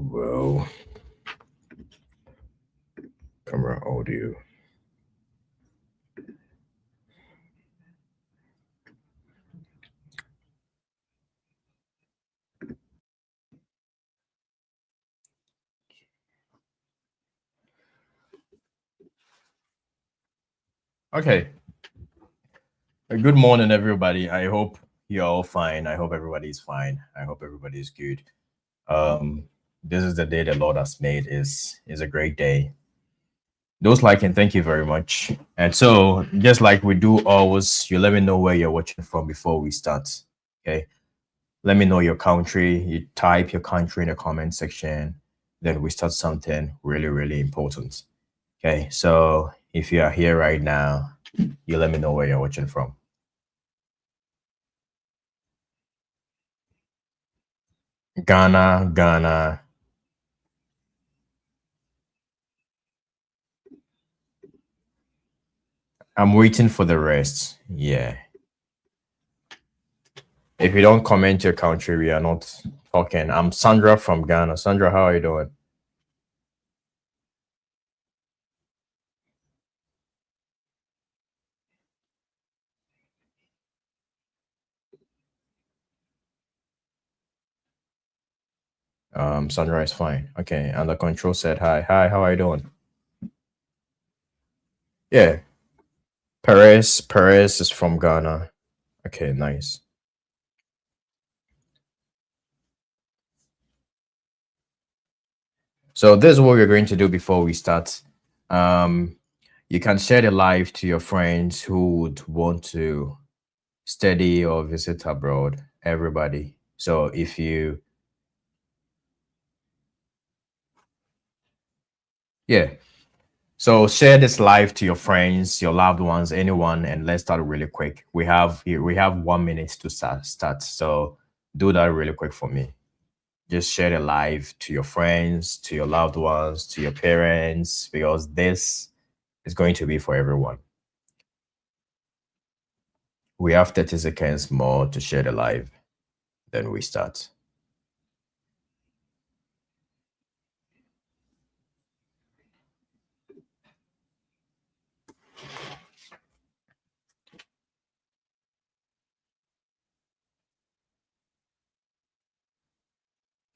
Well, camera audio. Okay. Good morning, everybody. I hope you're all fine. I hope everybody's fine. I hope everybody's good. This is the day the Lord has made. Is a great day. Those liking, thank you very much. And so, just like we do always, you let me know where you're watching from before we start. Okay. Let me know your country. You type your country in the comment section. Then we start something really, really important. Okay. So if you are here right now, you let me know where you're watching from. Ghana. I'm waiting for the rest. Yeah. If you don't comment your country, we are not talking. I'm Sandra from Ghana. Sandra, how are you doing? Sandra is fine. Okay. And the control said hi. Hi, how are you doing? Yeah. Perez is from Ghana. Okay, nice. So this is what we're going to do before we start. Um, you can share the live to your friends who would want to study or visit abroad. Everybody. So if you, yeah. So share this live to your friends, your loved ones, anyone, and let's start really quick. We have 1 minute to start. So do that really quick for me. Just share the live to your friends, to your loved ones, to your parents, because this is going to be for everyone. We have 30 seconds more to share the live. Then we start.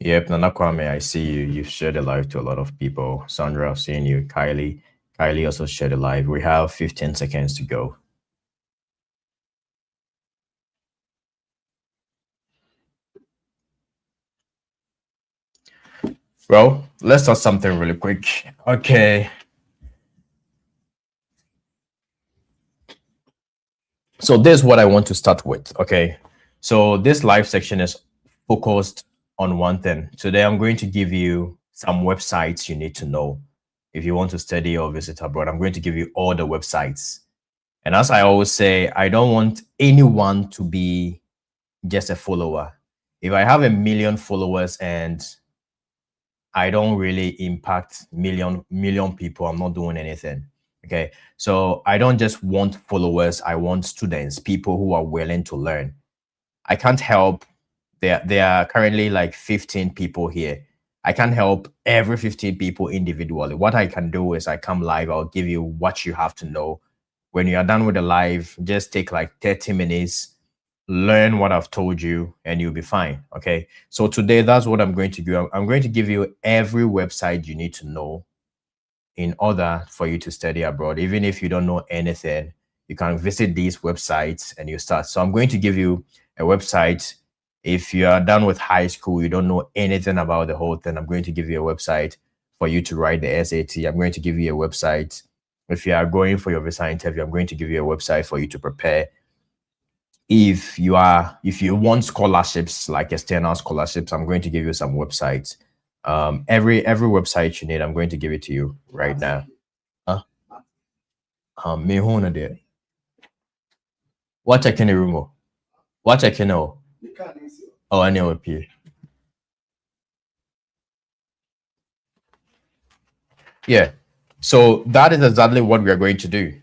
Yep, Nana Kwame, I see you. You've shared the live to a lot of people. Sandra, I've seen you. Kylie also shared the live. We have 15 seconds to go. Well, let's start something really quick. Okay. So this is what I want to start with. Okay. So this live section is focused on one thing. Today I'm going to give you some websites you need to know if you want to study or visit abroad. I'm going to give you all the websites. And as I always say, I don't want anyone to be just a follower. If I have 1 million followers and I don't really impact million people, I'm not doing anything. Okay. So I don't just want followers, I want students, people who are willing to learn. I can't help there are currently like 15 people here. I can't help every 15 people individually. What I can do is I come live, I'll give you what you have to know. When you are done with the live, just take like 30 minutes, learn what I've told you, and you'll be fine. Okay. So today, that's what I'm going to do. I'm going to give you every website you need to know in order for you to study abroad. Even if you don't know anything, you can visit these websites and you start. So I'm going to give you a website. If you are done with high school, you don't know anything about the whole thing, I'm going to give you a website for you to write the SAT. I'm going to give you a website. If you are going for your visa interview, I'm going to give you a website for you to prepare. If you want scholarships, like external scholarships, I'm going to give you some websites. Every website you need, I'm going to give it to you right now. Me hona there. What I can remove? What I can know? Oh, I know appear. Yeah. So that is exactly what we are going to do.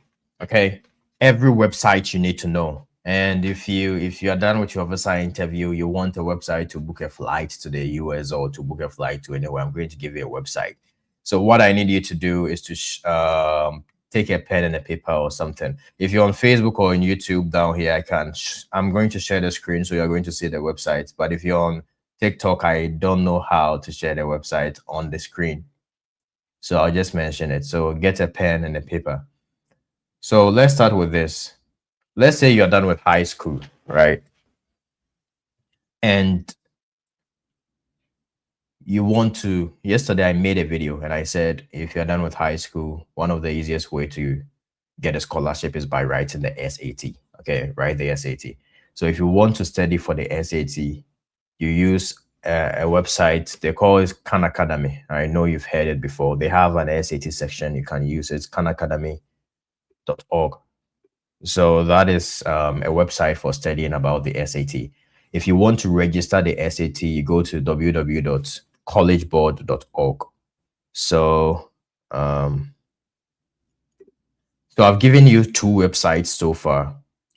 Okay. Every website you need to know. And if you are done with your visa interview, you want a website to book a flight to the US or to book a flight to anywhere, I'm going to give you a website. So what I need you to do is to take a pen and a paper or something. If you're on Facebook or on YouTube down here, I'm going to share the screen so you're going to see the website. But if you're on TikTok, I don't know how to share the website on the screen. So I'll just mention it. So get a pen and a paper. So let's start with this. Let's say you're done with high school, right? And you want to, yesterday I made a video and I said, if you're done with high school, one of the easiest way to get a scholarship is by writing the SAT. Okay, write the SAT. So if you want to study for the SAT, you use a website. They call it Khan Academy. I know you've heard it before. They have an SAT section. You can use it, khanacademy.org. So that is a website for studying about the SAT. If you want to register the SAT, you go to www.collegeboard.org. So, so I've given you two websites so far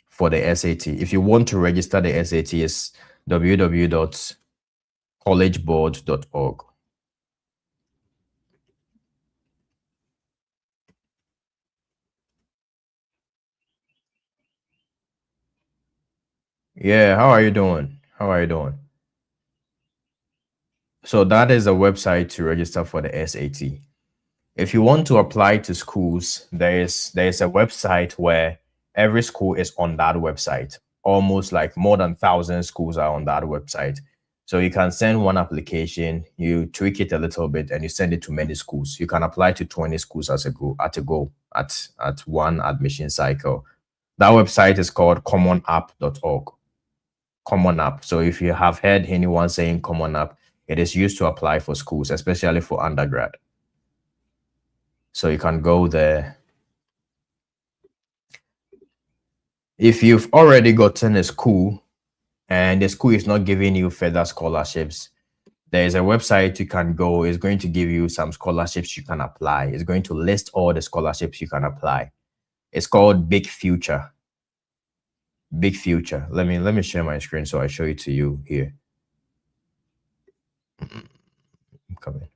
for the SAT. If you want to register the SAT, it's www.collegeboard.org. Yeah, how are you doing? How are you doing? So that is a website to register for the SAT. If you want to apply to schools, there is a website where every school is on that website. Almost like more than 1,000 schools are on that website. So you can send one application, you tweak it a little bit, and you send it to many schools. You can apply to 20 schools as at one admission cycle. That website is called commonapp.org. Common App. So if you have heard anyone saying Common App, it is used to apply for schools, especially for undergrad. So you can go there. If you've already gotten a school and the school is not giving you further scholarships, there is a website you can go. It's going to give you some scholarships you can apply. It's going to list all the scholarships you can apply. It's called Big Future. Big Future. Let me share my screen so I show it to you here. I'm coming.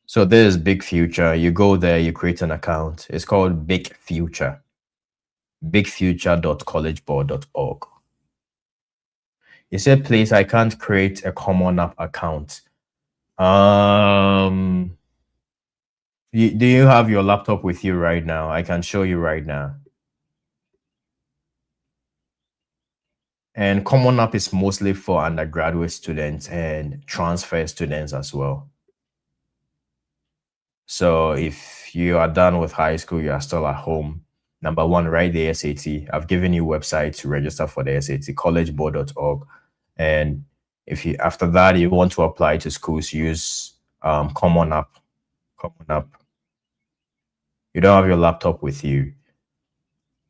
So this is Big Future. You go there, you create an account. It's called Big Future. Bigfuture.collegeboard.org. You said, please, I can't create a Common App account. Do you have your laptop with you right now? I can show you right now. And Common App is mostly for undergraduate students and transfer students as well. So if you are done with high school, you are still at home. Number one, write the SAT. I've given you website to register for the SAT, collegeboard.org. And if you after that you want to apply to schools, use Common App. Common App. You don't have your laptop with you.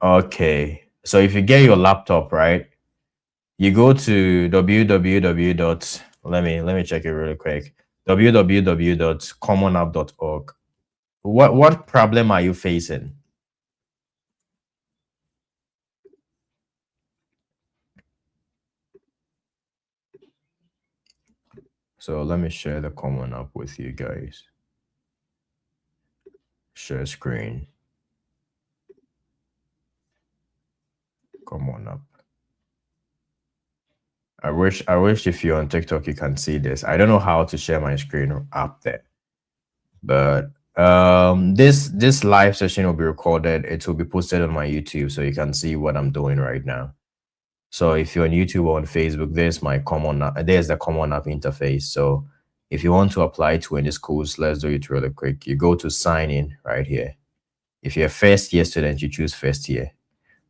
Okay. So if you get your laptop, right, you go to www. Let me check it really quick. www.commonapp.org. What problem are you facing? So let me share the Common App with you guys. Share screen. Common App. I wish if you're on TikTok you can see this. I don't know how to share my screen up there. But this live session will be recorded. It will be posted on my YouTube so you can see what I'm doing right now. So if you're on YouTube or on Facebook, there's the Common App interface. So if you want to apply to any schools, let's do it really quick. You go to sign in right here. If you're a first year student, you choose first year.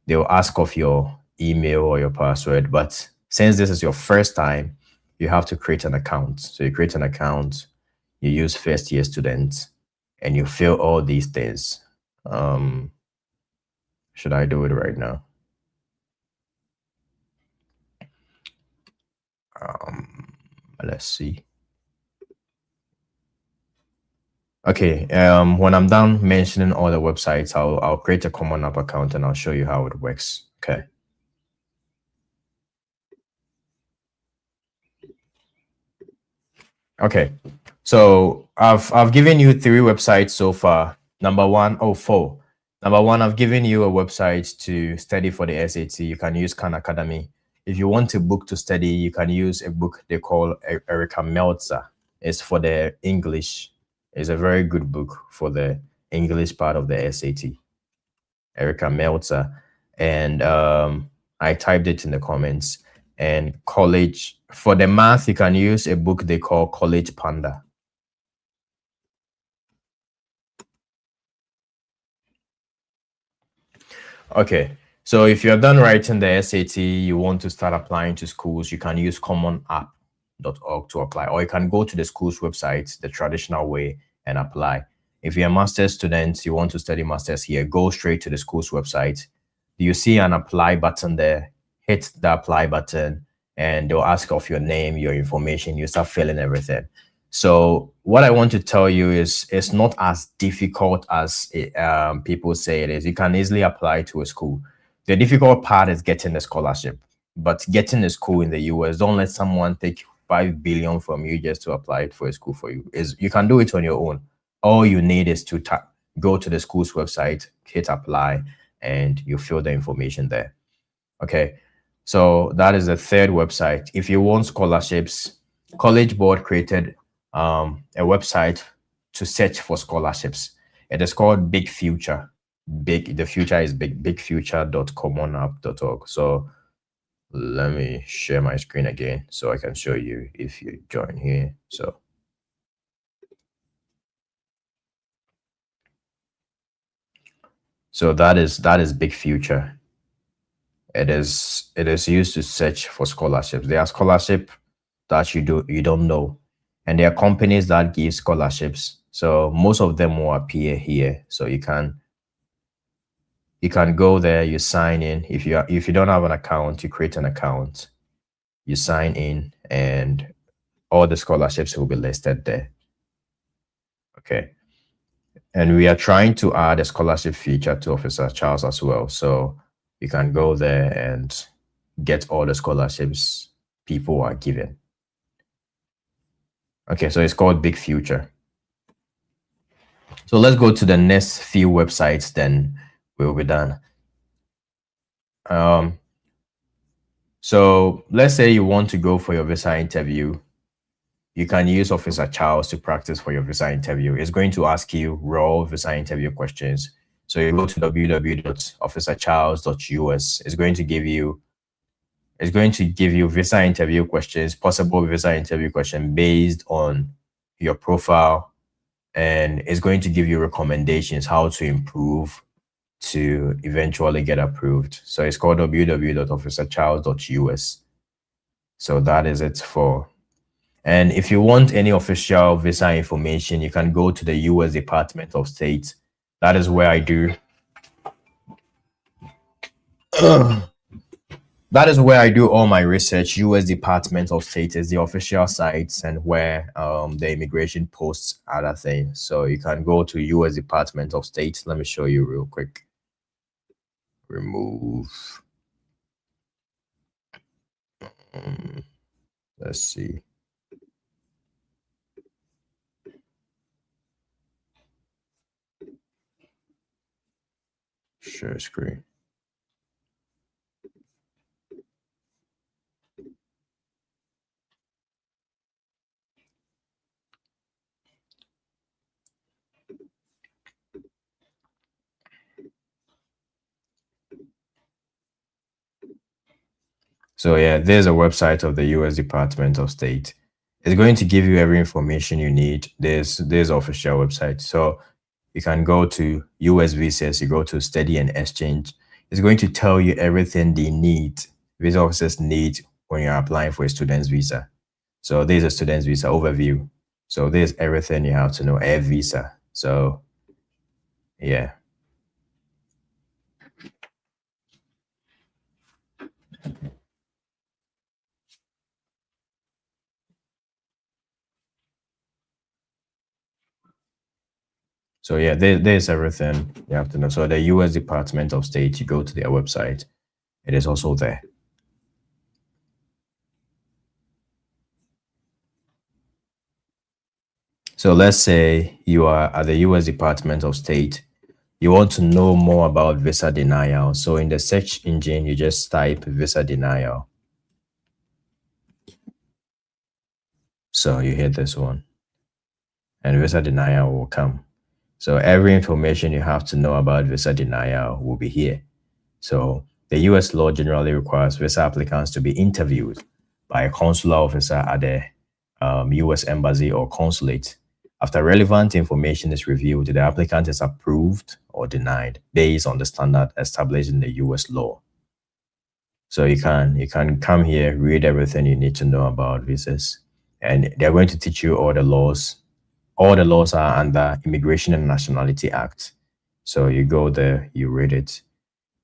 They'll ask of your email or your password, but since this is your first time, you have to create an account. So you create an account, you use first year students, and you fill all these things. Should I do it right now? Let's see. Okay, when I'm done mentioning all the websites, I'll create a common app account and I'll show you how it works. Okay. Okay. So I've given you three websites so far. Number one, oh, four. Number one, I've given you a website to study for the SAT. You can use Khan Academy. If you want a book to study, you can use a book they call Erica Meltzer. It's for the English. It's a very good book for the English part of the SAT. Erica Meltzer. And I typed it in the comments. And college, for the math, you can use a book they call College Panda. Okay. So if you're done writing the SAT, you want to start applying to schools, you can use commonapp.org to apply, or you can go to the school's website the traditional way and apply. If you're a master's student, you want to study master's here, go straight to the school's website. You see an apply button there, hit the apply button, and they'll ask of your name, your information, you start filling everything. So what I want to tell you is it's not as difficult as people say it is. You can easily apply to a school. The difficult part is getting the scholarship, but getting a school in the US, don't let someone take 5 billion from you just to apply it for a school for you. Is you can do it on your own. All you need is to go to the school's website, hit apply, and you fill the information there. Okay. So that is the third website. If you want scholarships, College Board created a website to search for scholarships. It is called Big Future. The future is bigfuture.commonapp.org. So let me share my screen again so I can show you if you join here. So that is Big Future. It is used to search for scholarships. There are scholarships that you don't know, and there are companies that give scholarships. So most of them will appear here. So you can go there, you sign in. If you don't have an account, you create an account, you sign in, and all the scholarships will be listed there. Okay. And we are trying to add a scholarship feature to Officer Charles as well. So you can go there and get all the scholarships people are given. Okay, so it's called Big Future. So let's go to the next few websites, then we'll be done. Um, so let's say you want to go for your visa interview. You can use Officer Charles to practice for your visa interview. It's going to ask you raw visa interview questions. So you go to www.officercharles.us. It's going to give you visa interview questions, possible visa interview question based on your profile, and it's going to give you recommendations how to improve to eventually get approved. So it's called www.officercharles.us. So that is it for. And if you want any official visa information, you can go to the US Department of State. That is where I do. That is where I do all my research. US Department of State is the official sites and where the immigration posts other things. So you can go to US Department of State. Let me show you real quick. Remove. Let's see. Share screen. So yeah, there's a website of the US Department of State. It's going to give you every information you need. There's official website. So you can go to US visas, you go to study and exchange. It's going to tell you everything they need, visa officers need when you're applying for a student's visa. So there's a student's visa overview. So there's everything you have to know, air visa. So yeah. So yeah, there's everything you have to know. So the U.S. Department of State, you go to their website, it is also there. So let's say you are at the U.S. Department of State. You want to know more about visa denial. So in the search engine, you just type visa denial. So you hit this one, and visa denial will come. So every information you have to know about visa denial will be here. So the US law generally requires visa applicants to be interviewed by a consular officer at the US embassy or consulate. After relevant information is reviewed, the applicant is approved or denied based on the standard established in the US law. So you can come here, read everything you need to know about visas, and they're going to teach you all the laws. All the laws are under Immigration and Nationality Act. So you go there, you read it,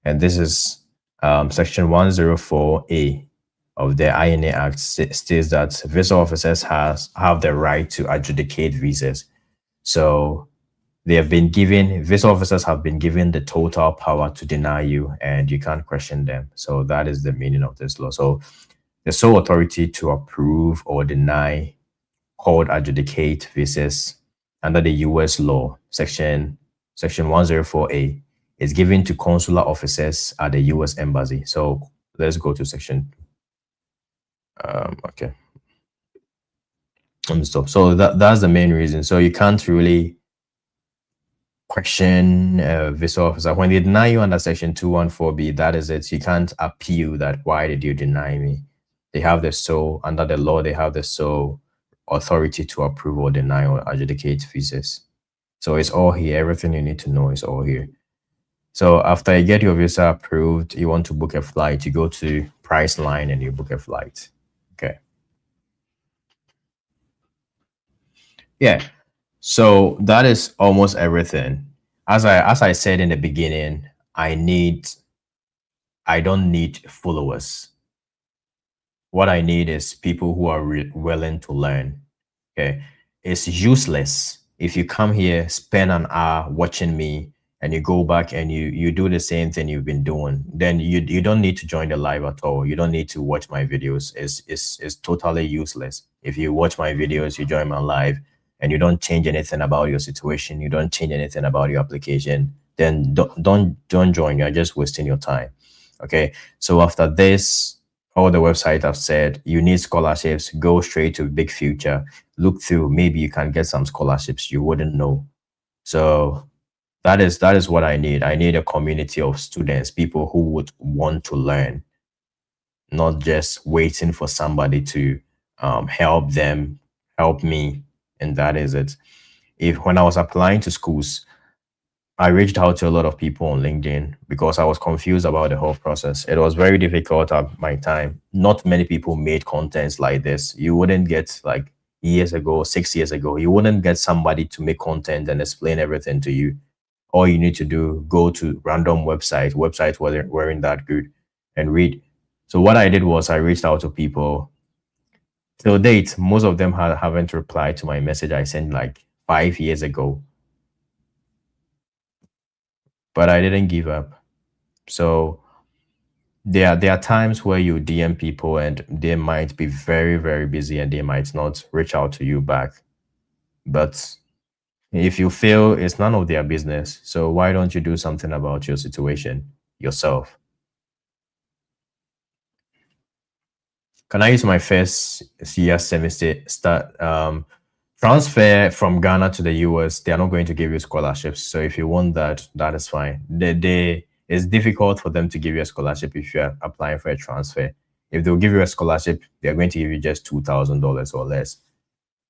and this is section 104A of the INA Act states that visa officers have the right to adjudicate visas. So visa officers have been given the total power to deny you, and you can't question them. So that is the meaning of this law. So the sole authority to approve or deny, called adjudicate visas under the US law, section 104A, is given to consular officers at the US embassy. So let's go to section. Okay, let me stop. So that's the main reason. So you can't really question visa officer when they deny you under section 214B. That is it. You can't appeal that. Why did you deny me? They have the sole under the law. They have the sole authority to approve or deny or adjudicate visas. So it's all here. Everything you need to know is all here. So after you get your visa approved, you want to book a flight, you go to Priceline and you book a flight. Okay. Yeah. So that is almost everything. As I said in the beginning, I don't need followers. What I need is people who are willing to learn. Okay. It's useless if you come here, spend an hour watching me, and you go back and you do the same thing you've been doing. Then you don't need to join the live at all. You don't need to watch my videos. It's totally useless. If you watch my videos, you join my live, and you don't change anything about your situation, you don't change anything about your application, then don't join. You're just wasting your time. Okay. So after this, all the websites I've said, you need scholarships, go straight to Big Future, look through, maybe you can get some scholarships you wouldn't know. So that is what I need. I need a community of students, people who would want to learn, not just waiting for somebody to help them, help me, and that is it. If when I was applying to schools, I reached out to a lot of people on LinkedIn because I was confused about the whole process. It was very difficult at my time. Not many people made contents like this. You wouldn't get, like, years ago, 6 years ago, you wouldn't get somebody to make content and explain everything to you. All you need to do, go to random websites weren't that good, and read. So what I did was I reached out to people. Till date, most of them haven't replied to my message I sent like 5 years ago, but I didn't give up. So there are times where you DM people and they might be very, very busy and they might not reach out to you back. But if you feel, it's none of their business. So why don't you do something about your situation yourself? Can I use my first year semester start transfer from Ghana to the US? They are not going to give you scholarships. So if you want that, that is fine. It's difficult for them to give you a scholarship if you are applying for a transfer. If they'll give you a scholarship, they're going to give you just $2,000 or less.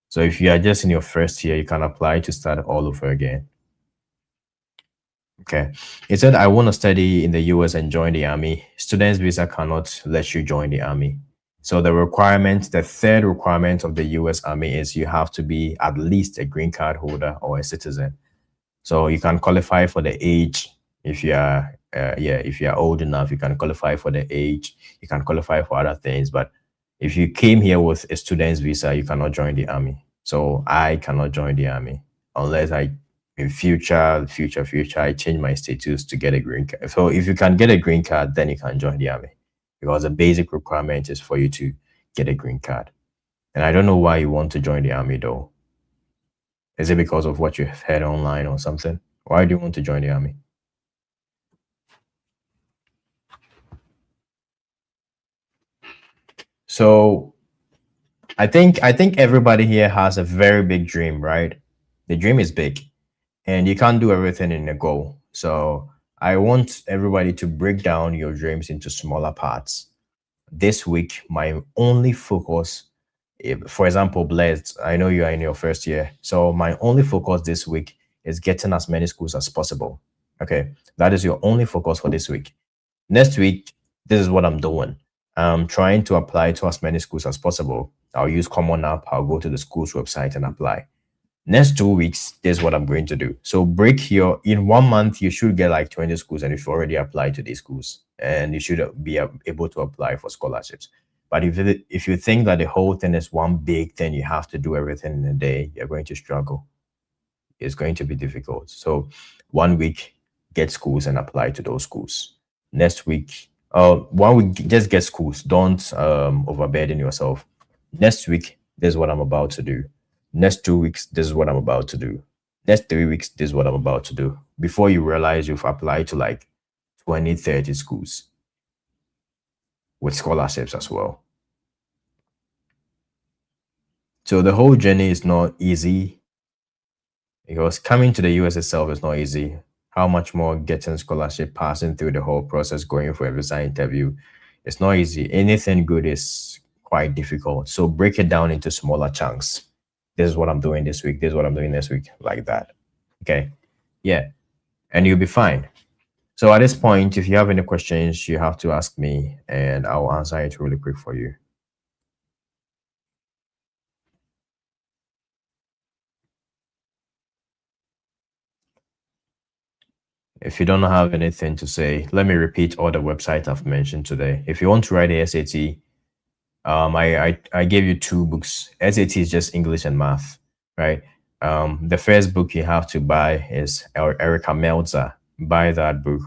So if you are just in your first year, you can apply to start all over again. Okay. It said, I want to study in the US and join the army. Students visa cannot let you join the army. So the third requirement of the US Army is you have to be at least a green card holder or a citizen. So you can qualify for the age if you are, if you are old enough, you can qualify for the age. You can qualify for other things. But if you came here with a student's visa, you cannot join the army. So I cannot join the army unless in future, I change my status to get a green card. So if you can get a green card, then you can join the army because the basic requirement is for you to get a green card. And I don't know why you want to join the army though. Is it because of what you've heard online or something? Why do you want to join the army? So I think everybody here has a very big dream, right? The dream is big and you can't do everything in a go. So I want everybody to break down your dreams into smaller parts. This week, my only focus, for example, Blessed, I know you are in your first year. So my only focus this week is getting as many schools as possible. Okay. That is your only focus for this week. Next week, this is what I'm doing. I'm trying to apply to as many schools as possible. I'll use Common App. I'll go to the school's website and apply. Next 2 weeks, this is what I'm going to do. So break your in 1 month, you should get like 20 schools, and if you already applied to these schools, and you should be able to apply for scholarships. But if you think that the whole thing is one big thing, you have to do everything in a day, you're going to struggle. It's going to be difficult. So 1 week, get schools and apply to those schools. Next week, 1 week, just get schools. Don't overburden yourself. Next week, this is what I'm about to do. Next 2 weeks, this is what I'm about to do. Next 3 weeks, this is what I'm about to do. Before you realize you've applied to like 20, 30 schools with scholarships as well. So the whole journey is not easy because coming to the US itself is not easy. How much more getting scholarship, passing through the whole process, going for a visa interview, it's not easy. Anything good is quite difficult. So break it down into smaller chunks. This is what I'm doing this week. This is what I'm doing next week, like that. Okay. Yeah. And you'll be fine. So at this point, if you have any questions, you have to ask me and I'll answer it really quick for you. If you don't have anything to say, let me repeat all the websites I've mentioned today. If you want to write the SAT, I gave you two books. SAT is just English and math, right? The first book you have to buy is Erica Meltzer. Buy that book,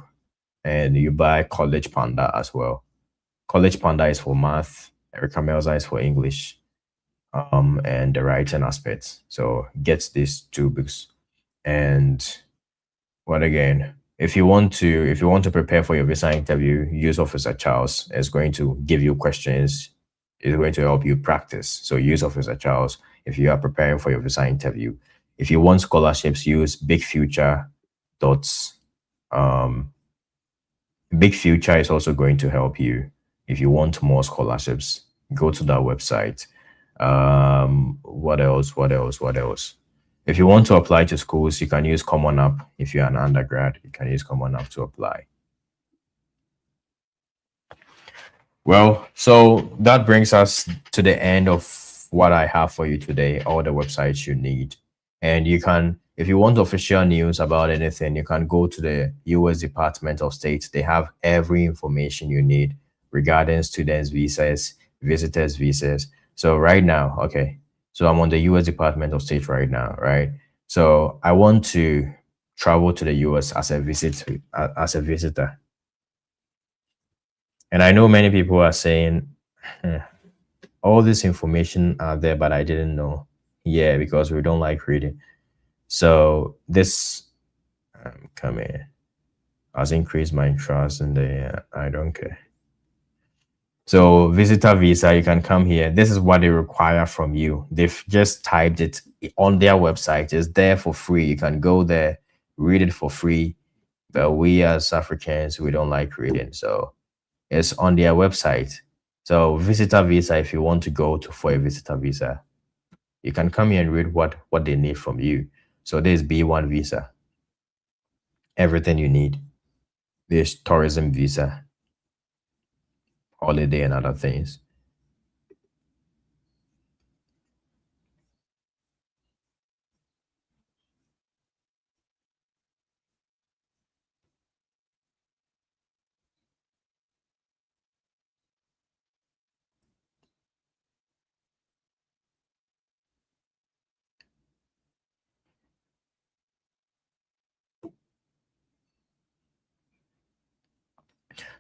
and you buy College Panda as well. College Panda is for math. Erica Meltzer is for English, and the writing aspects. So get these two books, and what again? If you want to prepare for your visa interview, use Officer Charles. It's going to give you questions. It's going to help you practice. So use Officer Charles if you are preparing for your visa interview. If you want scholarships, use Big Future. Dots. Um, Big Future is also going to help you. If you want more scholarships, go to that website. What else? What else? What else? If you want to apply to schools, you can use Common App. If you're an undergrad, you can use Common App to apply. Well, so that brings us to the end of what I have for you today, all the websites you need. And you can, if you want official news about anything, you can go to the US Department of State. They have every information you need regarding students' visas, visitors' visas. So right now, okay, so I'm on the US Department of State right now, right? So I want to travel to the US as a visitor. And I know many people are saying, "Hmm, all this information are there, but I didn't know." Yeah, because we don't like reading. So this come here has increased my trust in the I don't care. So visitor visa, you can come here. This is what they require from you. They've just typed it on their website. It's there for free. You can go there, read it for free. But we as Africans, we don't like reading. So it's on their website. So visitor visa, if you want to go to for a visitor visa, you can come here and read what they need from you. So there's B1 visa, everything you need. There's tourism visa, holiday and other things.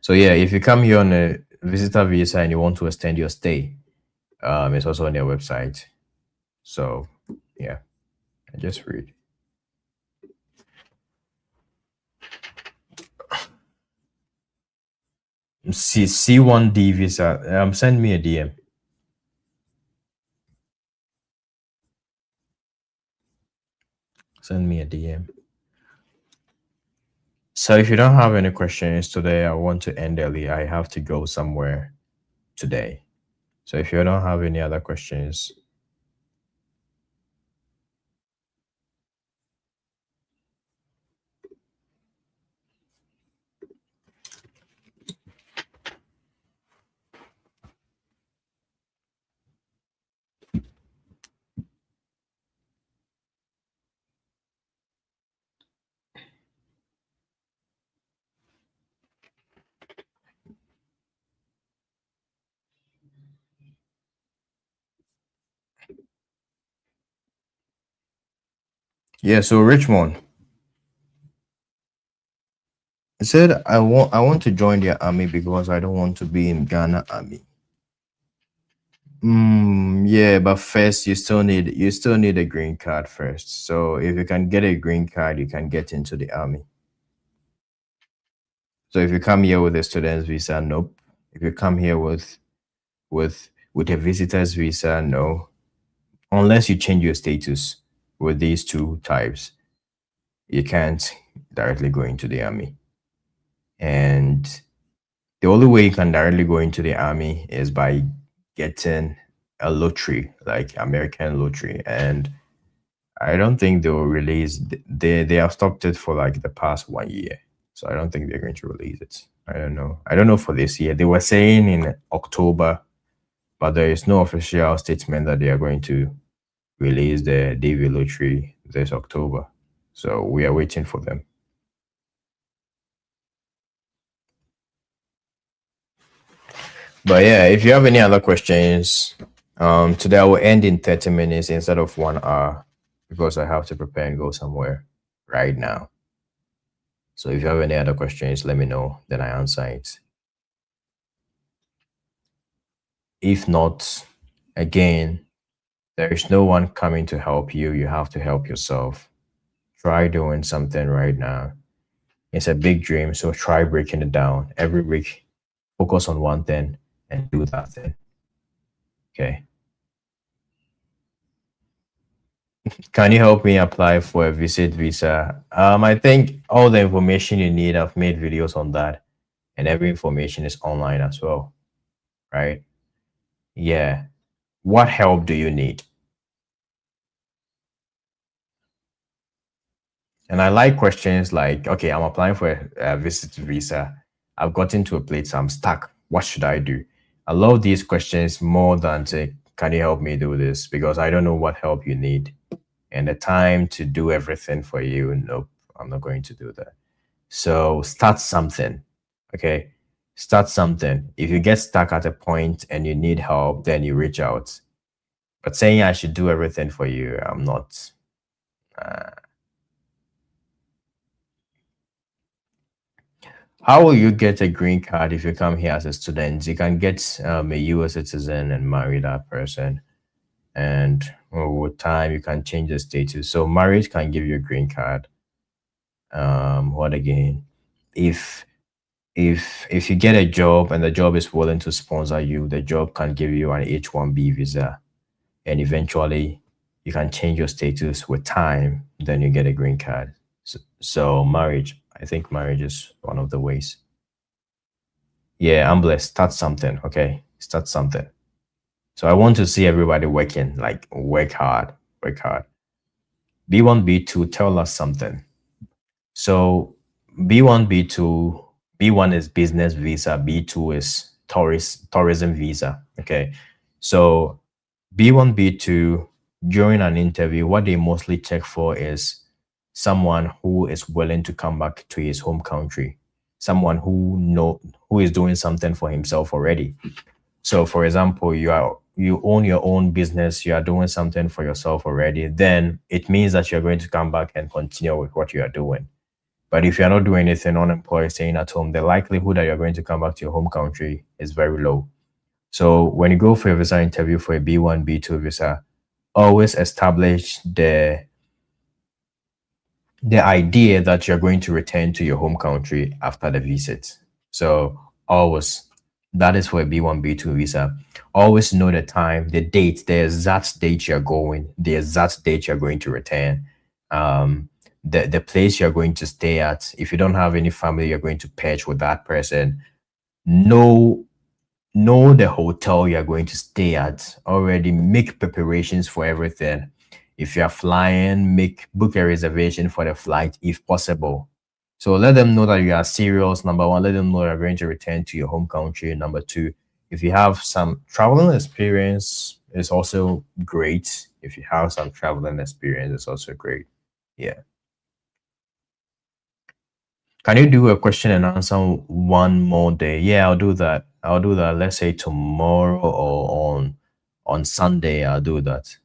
So yeah, if you come here on a visitor visa and you want to extend your stay, it's also on their website. So yeah, I just read. C1D visa. Send me a DM. Send me a DM. So if you don't have any questions today, I want to end early. I have to go somewhere today. So if you don't have any other questions, yeah. So Richmond, I said I want to join the army because I don't want to be in Ghana army. Yeah, but first you still need a green card first. So if you can get a green card, you can get into the army. So if you come here with a student's visa, nope. If you come here with a visitor's visa, no. Unless you change your status with these two types, you can't directly go into the army. And the only way you can directly go into the army is by getting a lottery, like American lottery. And I don't think they will release. They have stopped it for like the past 1 year, so I don't think they're going to release it. I don't know. I don't know for this year. They were saying in October, but there is no official statement that they are going to release the DV lottery this October. So we are waiting for them. But yeah, if you have any other questions, today I will end in 30 minutes instead of 1 hour because I have to prepare and go somewhere right now. So if you have any other questions, let me know, then I answer it. If not, again, there is no one coming to help you. You have to help yourself. Try doing something right now. It's a big dream, so try breaking it down. Every week, focus on one thing and do that thing. Okay. Can you help me apply for a visit visa? I think all the information you need, I've made videos on that, and every information is online as well, right? Yeah. What help do you need? And I like questions like, okay, I'm applying for a visit visa. I've gotten to a place, I'm stuck. What should I do? I love these questions more than say, can you help me do this? Because I don't know what help you need. And the time to do everything for you, nope, I'm not going to do that. So start something. Okay. Start something. If you get stuck at a point and you need help, then you reach out. But saying I should do everything for you, I'm not. Uh, how will you get a green card if you come here as a student? You can get a US citizen and marry that person. And with time, you can change the status. So marriage can give you a green card. What again? If if you get a job and the job is willing to sponsor you, the job can give you an H-1B visa, and eventually you can change your status with time. Then you get a green card. So marriage, I think marriage is one of the ways. Yeah, I'm blessed. Start something, okay? Start something. So I want to see everybody working, like work hard, work hard. B1, B2, tell us something. So B1, B2, B1 is business visa, B2 is tourism visa. Okay. So B1, B2, during an interview, what they mostly check for is someone who is willing to come back to his home country, someone who is doing something for himself already. So for example, you own your own business, you are doing something for yourself already, then it means that you're going to come back and continue with what you are doing. But if you're not doing anything, unemployed, staying at home, the likelihood that you're going to come back to your home country is very low. So when you go for a visa interview for a B1, B2 visa, always establish the idea that you're going to return to your home country after the visit. So always, that is for a B1, B2 visa. Always know the time, the date, the exact date you're going, the exact date you're going to return, the place you're going to stay at. If you don't have any family, you're going to patch with that person. Know know the hotel you're going to stay at already. Make preparations for everything. If you're flying, make book a reservation for the flight if possible. So let them know that you are serious. Number one, let them know you're going to return to your home country. Number two, if you have some traveling experience, it's also great. If you have some traveling experience, it's also great. Yeah. Can you do a question and answer one more day? Yeah, I'll do that. I'll do that. Let's say tomorrow or on Sunday, I'll do that.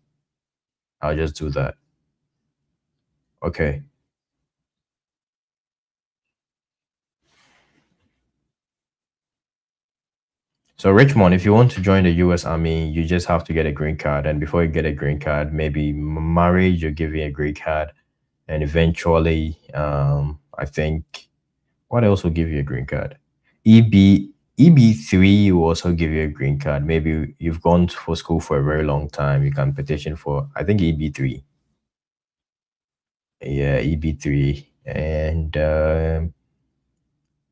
I'll just do that. Okay. So Richmond, if you want to join the US Army, you just have to get a green card. And before you get a green card, maybe marriage will give you a green card. And eventually, I think what else will give you a green card? EB3 will also give you a green card. Maybe you've gone for school for a very long time. You can petition for, I think, EB3. Yeah, EB3. And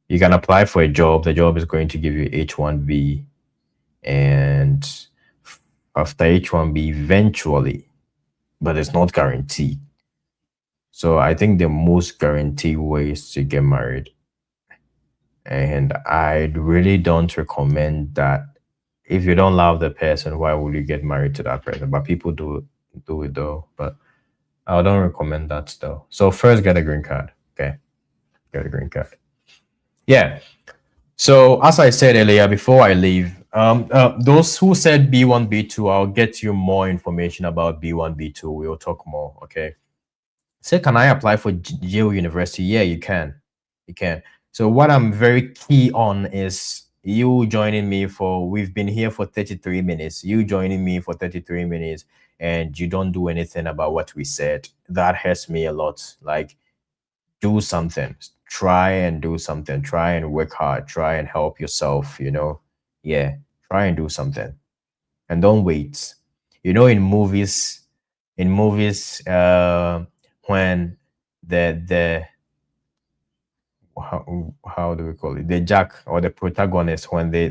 you can apply for a job. The job is going to give you H1B. And after H1B, eventually, but it's not guaranteed. So I think the most guaranteed way is to get married. And I really don't recommend that. If you don't love the person, why would you get married to that person? But people do it though. But I don't recommend that though. So first get a green card. Okay. Get a green card. Yeah. So as I said earlier, before I leave, those who said B1, B2, I'll get you more information about B1, B2. We'll talk more. Okay. Say, can I apply for Yale University? Yeah, you can. You can. So what I'm very key on is you joining me for, we've been here for 33 minutes. You joining me for 33 minutes and you don't do anything about what we said. That hurts me a lot. Like, do something. Try and do something. Try and work hard. Try and help yourself, you know. Yeah. Try and do something. And don't wait. You know, in movies, when the how do we call it, the jack or the protagonist, when they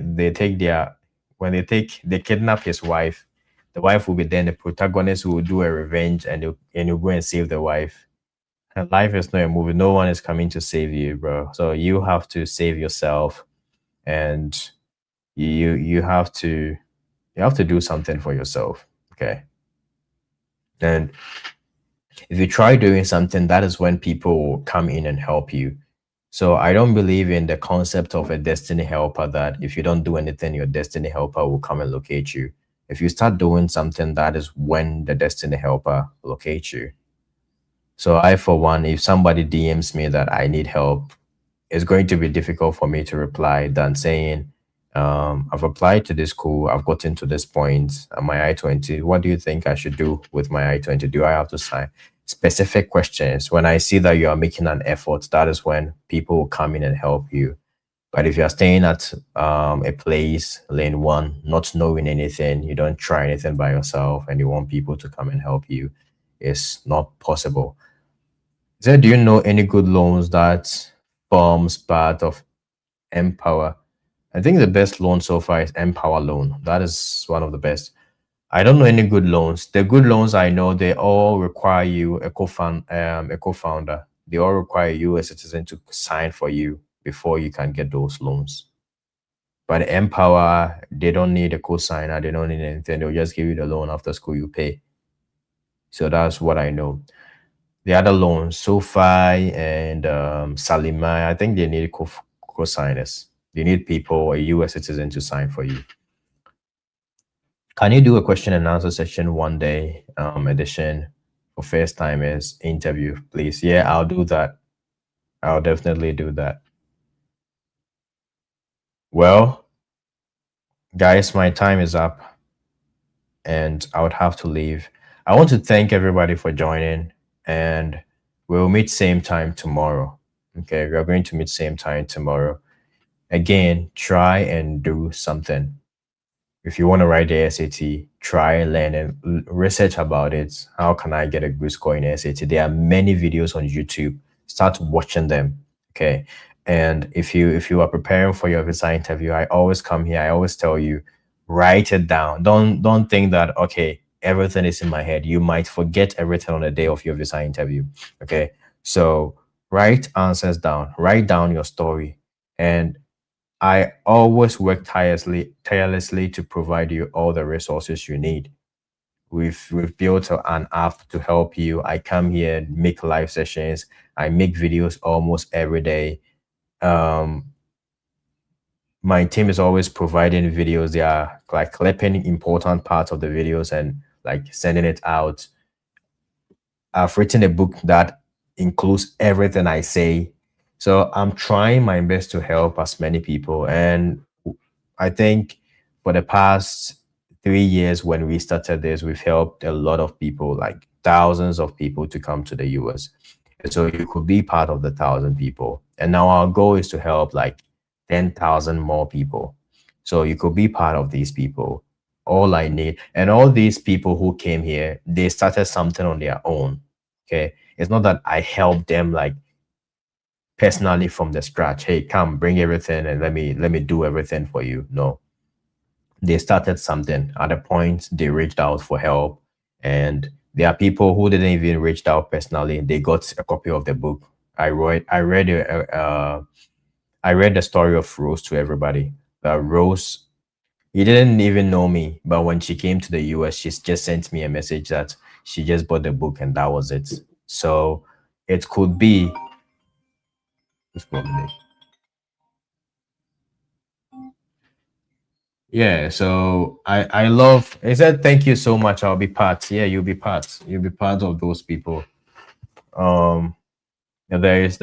kidnap his wife, the wife will be then the protagonist will do a revenge, and you go and save the wife. And life is not a movie. No one is coming to save you, bro. So you have to save yourself, and you have to do something for yourself. Okay. And if you try doing something, that is when people will come in and help you. So I don't believe in the concept of a destiny helper, that if you don't do anything, your destiny helper will come and locate you. If you start doing something, that is when the destiny helper locates you. So I, for one, if somebody DMs me that I need help, it's going to be difficult for me to reply than saying, I've applied to this school, I've gotten to this point, my I-20. What do you think I should do with my I-20? Do I have to sign? Specific questions. When I see that you are making an effort, that is when people will come in and help you. But if you're staying at a place, lane one, not knowing anything, you don't try anything by yourself, and you want people to come and help you, it's not possible. So, do you know any good loans that forms part of Empower? I think the best loan so far is Empower Loan. That is one of the best. I don't know any good loans. The good loans I know, they all require you a co-founder. They all require you, a citizen, to sign for you before you can get those loans. But Empower, they don't need a co-signer. They don't need anything. They'll just give you the loan after school. You pay. So that's what I know. The other loans, SoFi and Salima, I think they need co-signers. They need people, a US citizen, to sign for you. Can you do a question and answer session one day, edition for first timers interview, please? Yeah, I'll do that. I'll definitely do that. Well, guys, my time is up and I would have to leave. I want to thank everybody for joining, and we'll meet same time tomorrow. Okay, we're going to meet same time tomorrow. Again, try and do something. If you want to write the SAT, try and learn and research about it. How can I get a good score in SAT? There are many videos on YouTube. Start watching them. Okay. And if you are preparing for your visa interview, I always come here. I always tell you, write it down. Don't think that okay, everything is in my head. You might forget everything on the day of your visa interview. Okay. So write answers down. Write down your story. And I always work tirelessly to provide you all the resources you need. We've built an app to help you. I come here, make live sessions. I make videos almost every day. Um, my team is always providing videos. They are like clipping important parts of the videos and like sending it out. I've written a book that includes everything I say. So I'm trying my best to help as many people. And I think for the past 3 years when we started this, we've helped a lot of people, like thousands of people to come to the US. And so you could be part of the 1,000 people. And now our goal is to help like 10,000 more people. So you could be part of these people. All I need, and all these people who came here, they started something on their own. Okay. It's not that I helped them like personally from the scratch. Hey, come bring everything and let me do everything for you. No, they started something. At a point, they reached out for help, and there are people who didn't even reach out personally. They got a copy of the book. I read the story of Rose to everybody. Rose, he didn't even know me, but when she came to the US, she just sent me a message that she just bought the book and that was it. So it could be. Yeah, so I love. He said, "Thank you so much. I'll be part." Yeah, you'll be part. You'll be part of those people. Um, and there's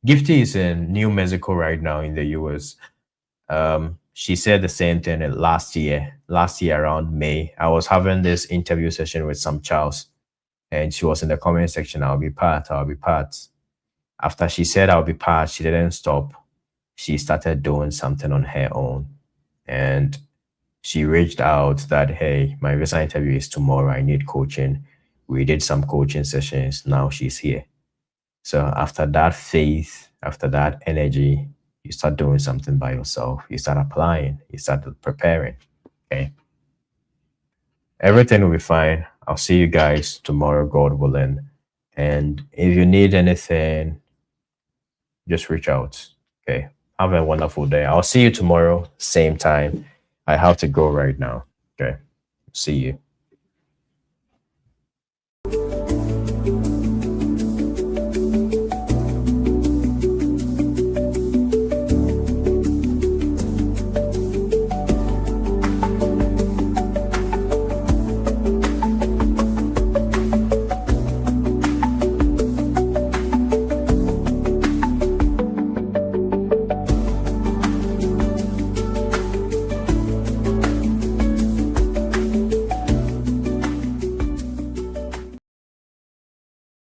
Gifty is in New Mexico right now in the US. She said the same thing last year. Last year around May, I was having this interview session with some Charles, and she was in the comment section. I'll be part. I'll be part. After she said I'll be part, she didn't stop. She started doing something on her own, and she reached out that, hey, my visa interview is tomorrow. I need coaching. We did some coaching sessions. Now she's here. So after that faith, after that energy, you start doing something by yourself. You start applying. You start preparing. Okay. Everything will be fine. I'll see you guys tomorrow, God willing. And if you need anything, just reach out. Okay. Have a wonderful day. I'll see you tomorrow, same time. I have to go right now. Okay. See you.